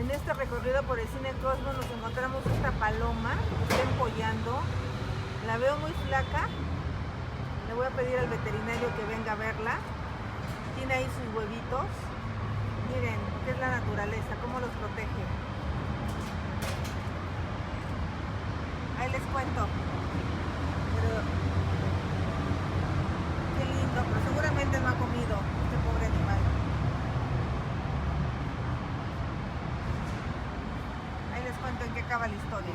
En este recorrido por el Cine Cosmos nos encontramos esta paloma que está empollando. La veo muy flaca. Le voy a pedir al veterinario que venga a verla. Tiene ahí sus huevitos. Miren, qué es la naturaleza, cómo los protege. Ahí les cuento. Pero qué lindo, pero seguramente no ha comido este pobre animal. Ahí les cuento en qué acaba la historia.